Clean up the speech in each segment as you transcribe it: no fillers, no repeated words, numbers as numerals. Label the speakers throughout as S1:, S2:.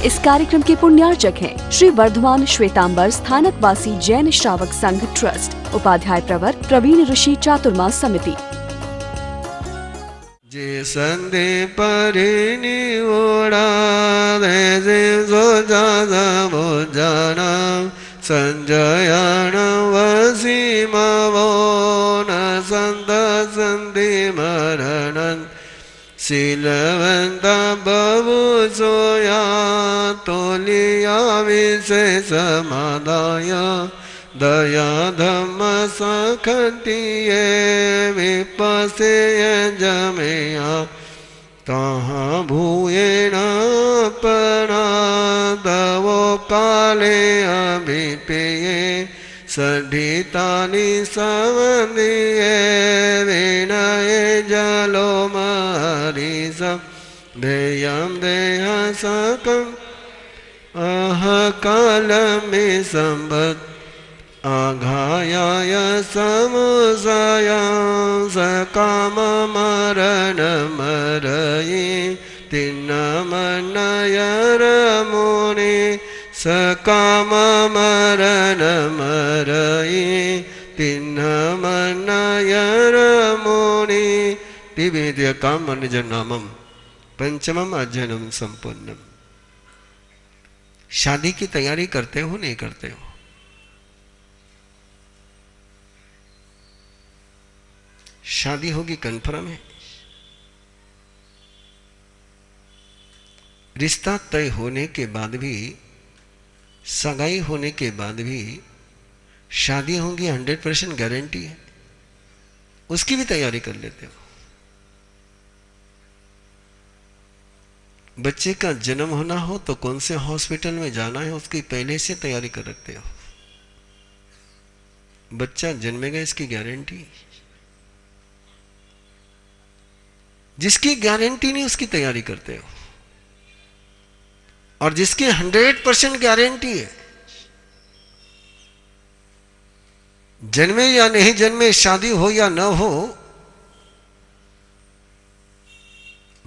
S1: इस कार्यक्रम के पुण्यार्चक हैं श्री वर्धमान श्वेतांबर स्थानकवासी जैन श्रावक संघ ट्रस्ट, उपाध्याय प्रवर प्रवीण ऋषि चातुर्मास समिति।
S2: जे संदे परिनी ओड़ा दे जो जाना मोजाना संजयान वसीमवो न संत संधि मरणन शीलवंत बभु सोया तोलिया विशेष समादाय दया धम्म सखंतिये विपसेय जमेया तहाँ भूयेन परादवो काले अभिपेये सढ़ितानि सवंदिये विनये जलो मरीसं देयं देह सकं अह कालमे संबत आघायाय समुसया सकाम मरण मरये तिन्नमनयर मुनि सकाम मरण मरये तिन्नमनयर मुनि तिवेद्य काम निजनामम पंचमम अध्ययनम संपूर्णम। शादी की तैयारी करते हो नहीं करते हो? शादी होगी कन्फर्म है। रिश्ता तय होने के बाद भी, सगाई होने के बाद भी शादी होगी 100% गारंटी है। उसकी भी तैयारी कर लेते हो। बच्चे का जन्म होना हो तो कौन से हॉस्पिटल में जाना है उसकी पहले से तैयारी कर रखते हो। बच्चा जन्मेगा इसकी गारंटी, जिसकी गारंटी नहीं उसकी तैयारी करते हो। और जिसकी 100% गारंटी है, जन्मे या नहीं जन्मे, शादी हो या न हो,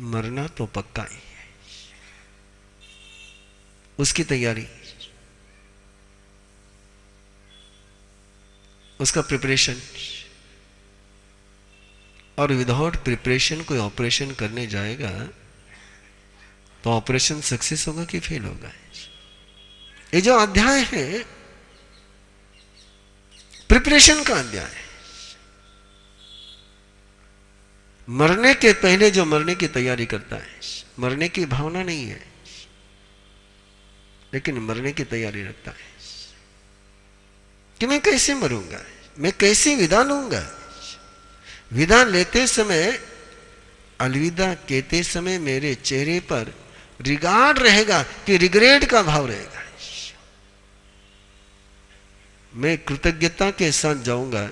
S2: मरना तो पक्का ही है। उसकी तैयारी, उसका प्रिपरेशन। और विदाउट प्रिपरेशन कोई ऑपरेशन करने जाएगा तो ऑपरेशन सक्सेस होगा कि फेल होगा? ये जो अध्याय है प्रिपरेशन का अध्याय है। मरने के पहले जो मरने की तैयारी करता है, मरने की भावना नहीं है लेकिन मरने की तैयारी रखता है कि मैं कैसे मरूंगा, मैं कैसे विदा लूंगा। विदा लेते समय, अलविदा कहते समय मेरे चेहरे पर रिगार्ड रहेगा कि रिग्रेट का भाव रहेगा। मैं कृतज्ञता के साथ जाऊंगा,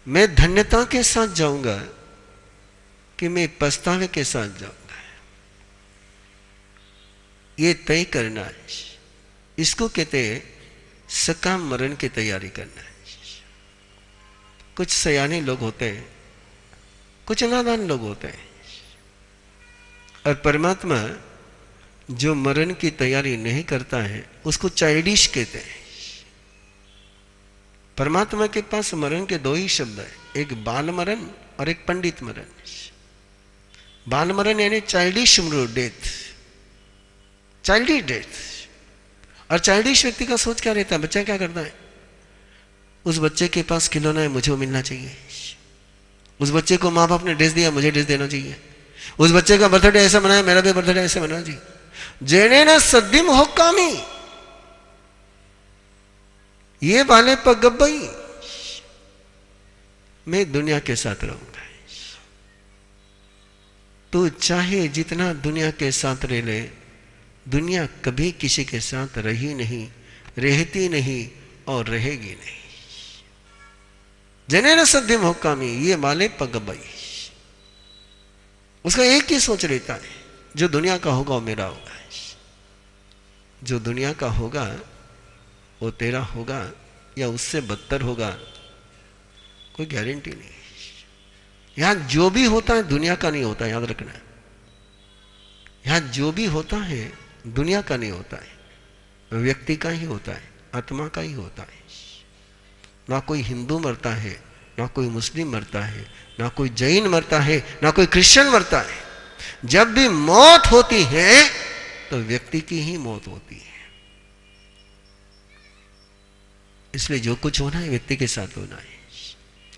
S2: मैं धन्यता के साथ जाऊंगा कि मैं पछतावे के साथ जाऊंगा। ये तय करना है। इसको कहते हैं सकाम मरण की तैयारी करना है। कुछ सयाने लोग होते हैं, कुछ नादान लोग होते हैं। और परमात्मा जो मरण की तैयारी नहीं करता है उसको चाइल्डिश कहते हैं। परमात्मा के पास मरण के दो ही शब्द है, एक बाल मरण और एक पंडित मरण। बाल मरण यानी चाइल्डिश डेथ, चाइल्डिश डेथ। और चाइल्डिश व्यक्ति का सोच क्या रहता है? बच्चा क्या करता है? उस बच्चे के पास खिलौना है, मुझे वो मिलना चाहिए। उस बच्चे को माँ बाप ने ड्रेस दिया, मुझे ड्रेस देना चाहिए। उस बच्चे का बर्थडे ऐसा मनाया, मेरा भी बर्थडे ऐसे मनाना चाहिए। जेने न सद्दिम हो कामी, ये वाले पगब्बई, मैं दुनिया के साथ रहूंगा। तो चाहे जितना दुनिया के साथ रह ले, दुनिया कभी किसी के साथ रही नहीं, रहती नहीं और रहेगी नहीं। जने न सद्दिम हो कामी, ये वाले पगब्बई। उसका एक ही सोच रहता है, जो दुनिया का होगा वो मेरा होगा, जो दुनिया का होगा वो तेरा होगा या उससे बदतर होगा, कोई गारंटी नहीं। यहां जो भी होता है दुनिया का नहीं होता, याद रखना। यहां जो भी होता है दुनिया का नहीं होता है, व्यक्ति का ही होता है, आत्मा का ही होता है। ना कोई हिंदू मरता है, ना कोई मुस्लिम मरता है, ना कोई जैन मरता है, ना कोई क्रिश्चियन मरता है। जब भी मौत होती है तो व्यक्ति की ही मौत होती है। इसलिए जो कुछ होना है व्यक्ति के साथ होना है।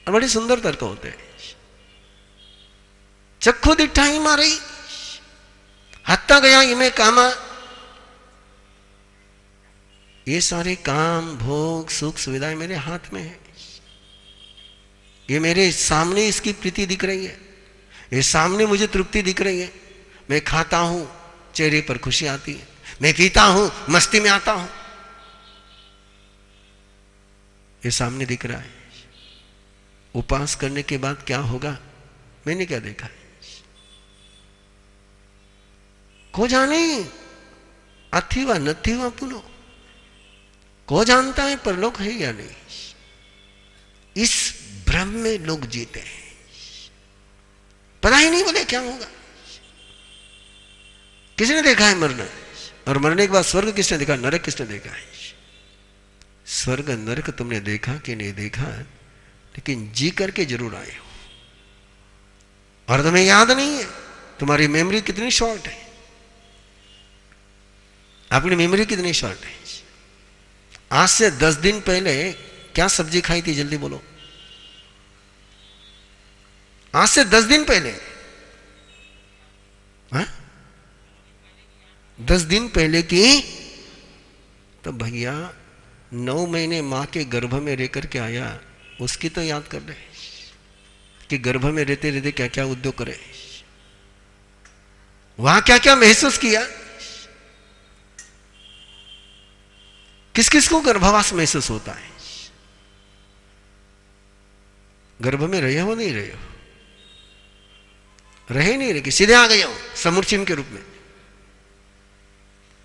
S2: और बड़े सुंदर तर्क होते हैं। चक्खु दिठाई मारी हत्ता गया इमे कामा। ये सारे काम, भोग, सुख, सुविधाएं मेरे हाथ में है। ये मेरे सामने इसकी प्रीति दिख रही है, ये सामने मुझे तृप्ति दिख रही है। मैं खाता हूं, चेहरे पर खुशी आती है। मैं पीता हूं, मस्ती में आता हूं। ये सामने दिख रहा है। उपास करने के बाद क्या होगा मैंने क्या देखा है? को जाने अथिवा नथिवा पुनो। को जानता है परलोक है या नहीं? इस भ्रम में लोग जीते हैं। पता ही नहीं बोले क्या होगा। किसने देखा है मरना? और मरने के बाद स्वर्ग किसने देखा, नरक किसने देखा है? स्वर्ग नरक तुमने देखा कि नहीं देखा, लेकिन जी करके जरूर आए हो। और तुम्हें याद नहीं है। तुम्हारी मेमोरी कितनी शॉर्ट है। अपनी मेमोरी कितनी शॉर्ट है। आज से 10 दिन पहले क्या सब्जी खाई थी, जल्दी बोलो। आज से 10 दिन पहले, 10 दिन पहले की, तो भैया 9 महीने मां के गर्भ में रह करके आया, उसकी तो याद कर रहे कि गर्भ में रहते रहते क्या क्या उद्योग करे, वहां क्या क्या महसूस किया। किस किस को गर्भवास महसूस होता है? गर्भ में रहे हो नहीं रहे हो? रहे नहीं रहे कि सीधे आ गए हो समूर्छिम के रूप में?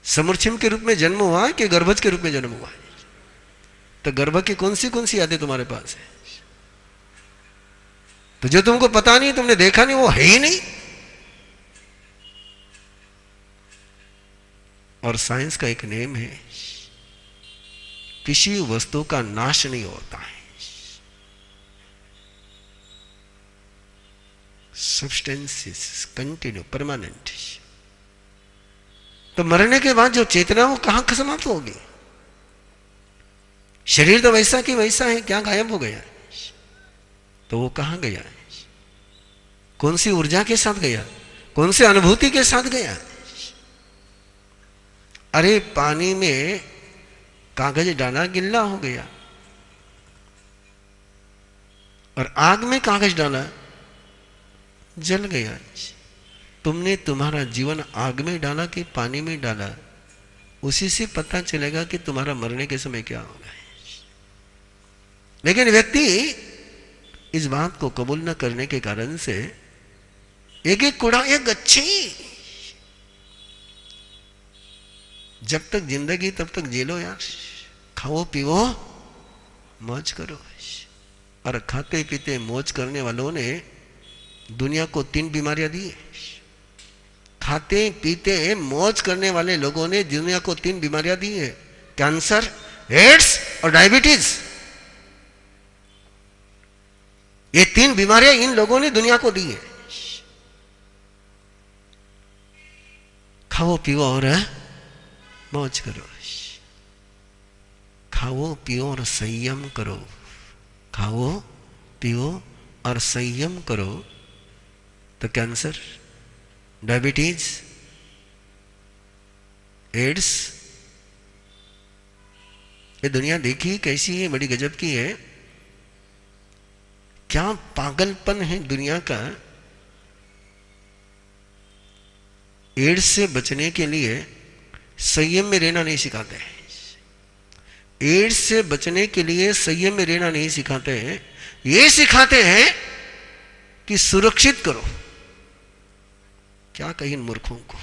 S2: समूर्छिम के रूप में जन्म हुआ है कि गर्भज के रूप में जन्म हुआ है? तो गर्भ की कौन सी यादें तुम्हारे पास है? तो जो तुमको पता नहीं, तुमने देखा नहीं, वो है ही नहीं। और साइंस का एक नेम है, किसी वस्तु का नाश नहीं होता है। Substance is continue, permanent. तो मरने के बाद जो चेतना वो कहां समाप्त होगी? शरीर तो वैसा कि वैसा है, क्या गायब हो गया? तो वो कहां गया? कौन सी ऊर्जा के साथ गया? कौन सी अनुभूति के साथ गया? अरे पानी में कागज डाला, गिल्ला हो गया। और आग में कागज डाला, जल गया। तुमने तुम्हारा जीवन आग में डाला कि पानी में डाला, उसी से पता चलेगा कि तुम्हारा मरने के समय क्या होगा। लेकिन व्यक्ति इस बात को कबूल न करने के कारण से एक एक कूड़ा एक गच्छी। जब तक जिंदगी तब तक जी लो यार, खाओ पियो मौज करो। और खाते पीते मौज करने वालों ने दुनिया को 3 बीमारियां दी। खाते पीते मौज करने वाले लोगों ने दुनिया को 3 बीमारियां दी है, कैंसर, एड्स और डायबिटीज। ये 3 बीमारियां इन लोगों ने दुनिया को दी है। खाओ पियो और मौज करो। खाओ पियो और संयम करो। खाओ पियो और संयम करो तो कैंसर, डायबिटीज, एड्स, ये दुनिया देखी कैसी है, बड़ी गजब की है। क्या पागलपन है दुनिया का। एड्स से बचने के लिए संयम में रहना नहीं सिखाते हैं। एड्स से बचने के लिए संयम में रहना नहीं सिखाते हैं, ये सिखाते हैं कि सुरक्षित करो। क्या कहीं मूर्खों को।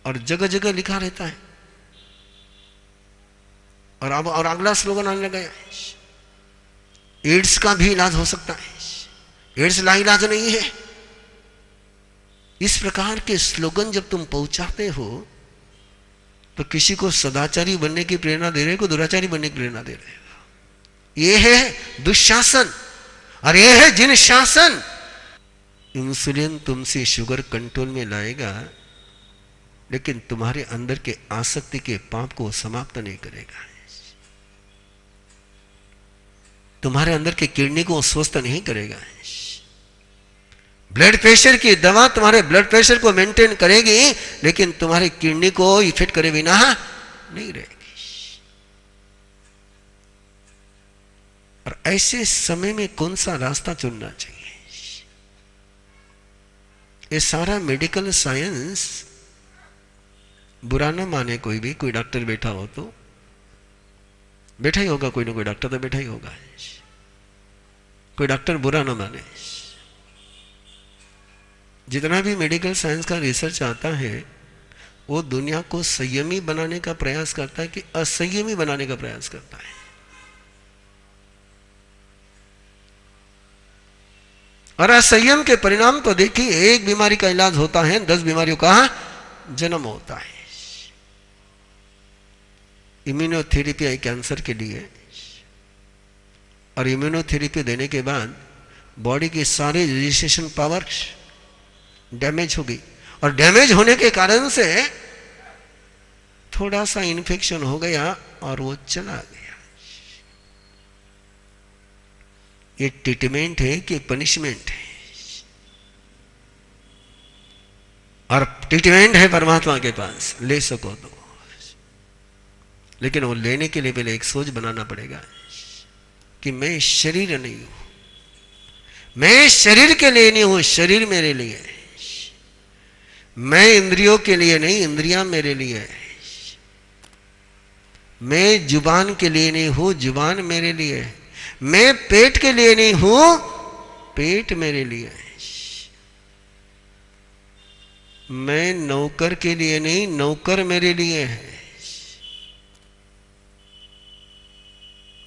S2: और जगह जगह लिखा रहता है। और अब और अगला स्लोगन आने लगा, एड्स का भी इलाज हो सकता है। एड्स लाइलाज नहीं है। इस प्रकार के स्लोगन जब तुम पहुंचाते हो तो किसी को सदाचारी बनने की प्रेरणा दे रहे हो, दुराचारी बनने की प्रेरणा दे रहे हो। ये है दुशासन और ये है जिन शासन। इंसुलिन तुमसे शुगर कंट्रोल में लाएगा, लेकिन तुम्हारे अंदर के आसक्ति के पाप को समाप्त नहीं करेगा। तुम्हारे अंदर के किडनी को स्वस्थ नहीं करेगा। ब्लड प्रेशर की दवा तुम्हारे ब्लड प्रेशर को मेंटेन करेगी, लेकिन तुम्हारे किडनी को इफेक्ट करे बिना नहीं रहेगी। और ऐसे समय में कौन सा रास्ता चुनना चाहिए? ये सारा मेडिकल साइंस बुरा न माने कोई भी, कोई डॉक्टर बैठा हो तो बैठा ही होगा, कोई ना कोई डॉक्टर तो बैठा ही होगा, कोई डॉक्टर बुरा न माने। जितना भी मेडिकल साइंस का रिसर्च आता है वो दुनिया को संयमी बनाने का प्रयास करता है कि असंयमी बनाने का प्रयास करता है। और असंयम के परिणाम तो देखिए, एक बीमारी का इलाज होता है, 10 बीमारियों का जन्म होता है। इम्यूनोथेरेपी आई कैंसर के लिए, और इम्यूनोथेरेपी देने के बाद बॉडी की सारी रजिस्ट्रेशन पावर डैमेज हो गई, और डैमेज होने के कारण से थोड़ा सा इन्फेक्शन हो गया और वो चला गया। ये ट्रीटमेंट है कि पनिशमेंट है? और ट्रीटमेंट है परमात्मा के पास, ले सको तो, लेकिन वो लेने के लिए पहले एक सोच बनाना पड़ेगा कि मैं शरीर नहीं हूं, मैं शरीर के लिए नहीं हूं, शरीर मेरे लिए है। मैं इंद्रियों के लिए नहीं, इंद्रियां मेरे लिए है। मैं जुबान के लिए नहीं हूं, जुबान मेरे लिए है। मैं पेट के लिए नहीं हूं, पेट मेरे लिए है। मैं नौकर के लिए नहीं, नौकर मेरे लिए है।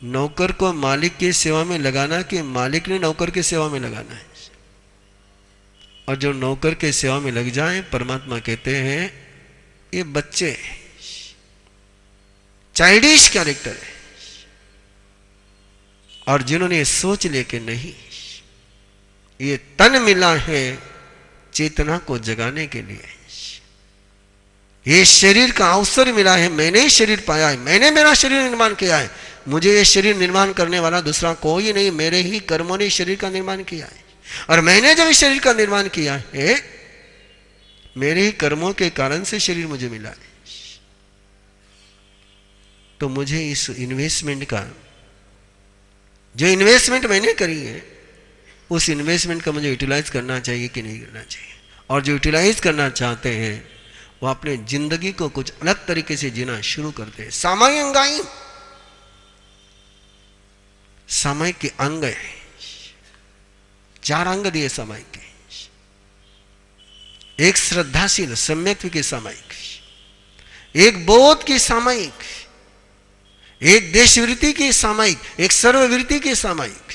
S2: नौकर को मालिक की सेवा में लगाना कि मालिक ने नौकर की सेवा में लगाना है। और जो नौकर के सेवा में लग जाए, परमात्मा कहते हैं ये बच्चे, चाइल्डिश कैरेक्टर है। और जिन्होंने सोच लेके नहीं, ये तन मिला है चेतना को जगाने के लिए, ये शरीर का अवसर मिला है, मैंने शरीर पाया है, मैंने मेरा शरीर निर्माण किया है, मुझे ये शरीर निर्माण करने वाला दूसरा कोई नहीं, मेरे ही कर्मों ने शरीर का निर्माण किया है। और मैंने जब इस शरीर का निर्माण किया है, मेरे ही कर्मों के कारण से शरीर मुझे मिला है। तो मुझे इस इन्वेस्टमेंट का, जो इन्वेस्टमेंट मैंने करी है, उस इन्वेस्टमेंट का मुझे यूटिलाइज करना चाहिए कि नहीं करना चाहिए। और जो यूटिलाइज करना चाहते हैं वो अपने जिंदगी को कुछ अलग तरीके से जीना शुरू करते हैं। सामायिक सामायिक के अंग है, 4 अंग दिए सामायिक के। एक श्रद्धाशील सम्यक्त्व की सामायिक, एक बोध की सामायिक, एक देशवृत्ति की सामायिक, एक सर्ववृत्ति की सामायिक,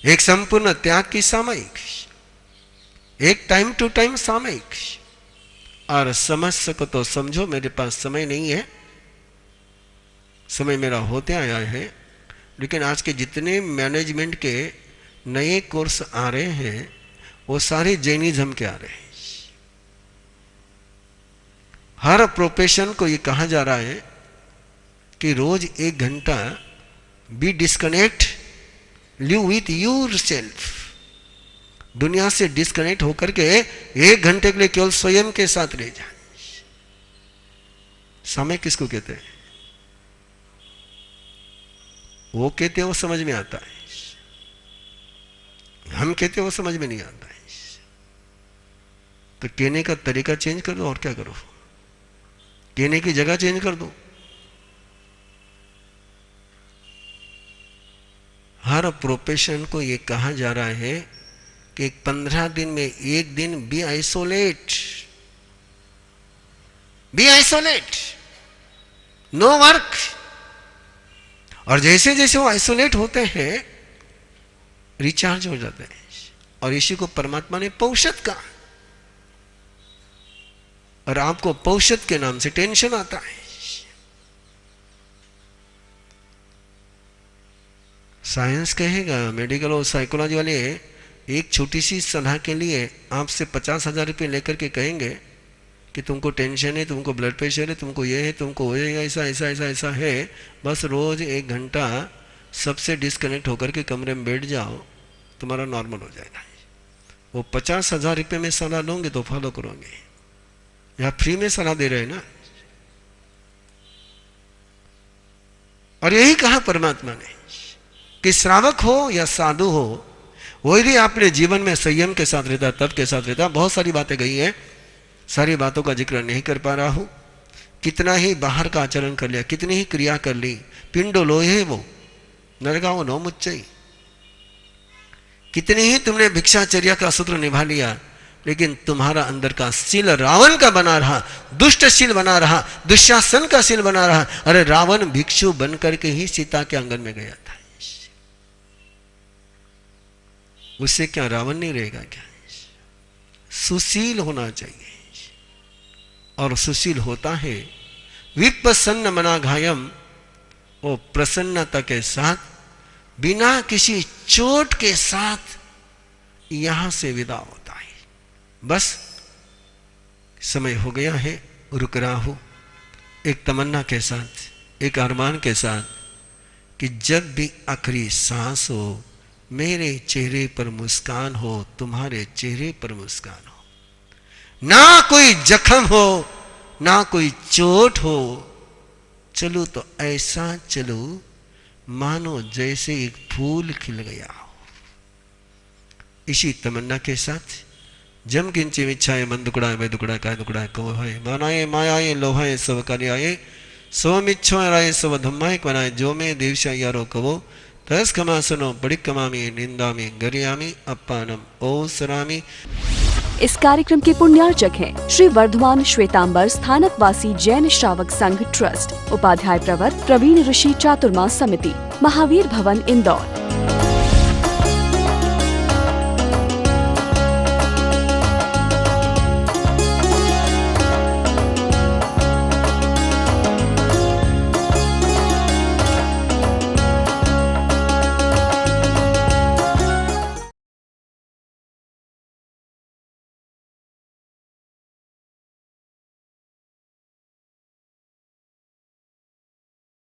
S2: एक संपूर्ण त्याग की सामायिक, एक टाइम टू टाइम सामायिक। और समझ सको तो समझो, मेरे पास समय नहीं है, समय मेरा होते आया है। लेकिन आज के जितने मैनेजमेंट के नए कोर्स आ रहे हैं वो सारे जैनिज्म के आ रहे हैं। हर प्रोफेशन को ये कहा जा रहा है कि रोज 1 घंटा be disconnect, live with yourself. दुनिया से डिस्कनेक्ट होकर के 1 घंटे के लिए केवल स्वयं के साथ रह जाए। समय किसको कहते हैं? वो कहते हैं वो समझ में आता है, हम कहते हैं वो समझ में नहीं आता है। तो कहने का तरीका चेंज कर दो, और क्या करो, कहने की जगह चेंज कर दो। हर प्रोफेशन को ये कहा जा रहा है कि 15 दिन में 1 दिन बी आइसोलेट, नो वर्क। और जैसे जैसे वो आइसोलेट होते हैं रिचार्ज हो जाते हैं, और इसी को परमात्मा ने पौषध कहा। और आपको पौषध के नाम से टेंशन आता है। साइंस कहेगा, मेडिकल और साइकोलॉजी वाले एक छोटी सी सलाह के लिए आपसे 50,000 रुपये लेकर के कहेंगे कि तुमको टेंशन है, तुमको ब्लड प्रेशर है, तुमको ये है, तुमको वो है, ऐसा ऐसा ऐसा ऐसा है, बस रोज 1 घंटा सबसे डिस्कनेक्ट होकर के कमरे में बैठ जाओ, तुम्हारा नॉर्मल हो जाएगा। वो 50,000 रुपये में सलाह लोगे तो फॉलो करोगे, या फ्री में सलाह दे रहे हैं ना। और यही कहा परमात्मा ने कि श्रावक हो या साधु हो, वो यदि आपने जीवन में संयम के साथ रहता, तप के साथ रहता, बहुत सारी बातें गई है, सारी बातों का जिक्र नहीं कर पा रहा हूं। कितना ही बाहर का आचरण कर लिया, कितनी ही क्रिया कर ली, पिंडो लोहे वो नरगाओ नो मुच्चई, कितनी ही तुमने भिक्षाचर्या का सूत्र निभा लिया, लेकिन तुम्हारा अंदर का शील रावण का बना रहा, दुष्ट शील बना रहा, दुशासन का शील बना रहा। अरे रावण भिक्षु बनकर के ही सीता के आंगन में गया था, उससे क्या रावण नहीं रहेगा क्या? सुशील होना चाहिए, और सुशील होता है विप्रसन्न मना घायम, वो प्रसन्नता के साथ, बिना किसी चोट के साथ यहां से विदा होता है। बस समय हो गया है, रुक रहा हूं एक तमन्ना के साथ, एक अरमान के साथ, कि जब भी आखिरी सांस हो मेरे चेहरे पर मुस्कान हो, तुम्हारे चेहरे पर मुस्कान हो, ना कोई जख्म हो, ना कोई चोट हो, चलो तो ऐसा चलो मानो जैसे एक फूल खिल गया हो। इसी तमन्ना के साथ जम किंची विच्छाए मन दुकड़ाए वे दुकड़ा काय दुकड़ा कहो है मानाए मायाए लोहाए सब कार्याए स्वम इच्छो राय सब धम्माए बनाए जो में देवशा यारो कहो तस कमा सुनो बड़ी कमामी निंदामी गरियामी अपानम ओ सरामी।
S1: इस कार्यक्रम के पुण्यार्चक हैं श्री वर्धमान श्वेतांबर स्थानकवासी जैन श्रावक संघ ट्रस्ट, उपाध्याय प्रवर प्रवीण ऋषि चातुर्मास समिति, महावीर भवन इंदौर।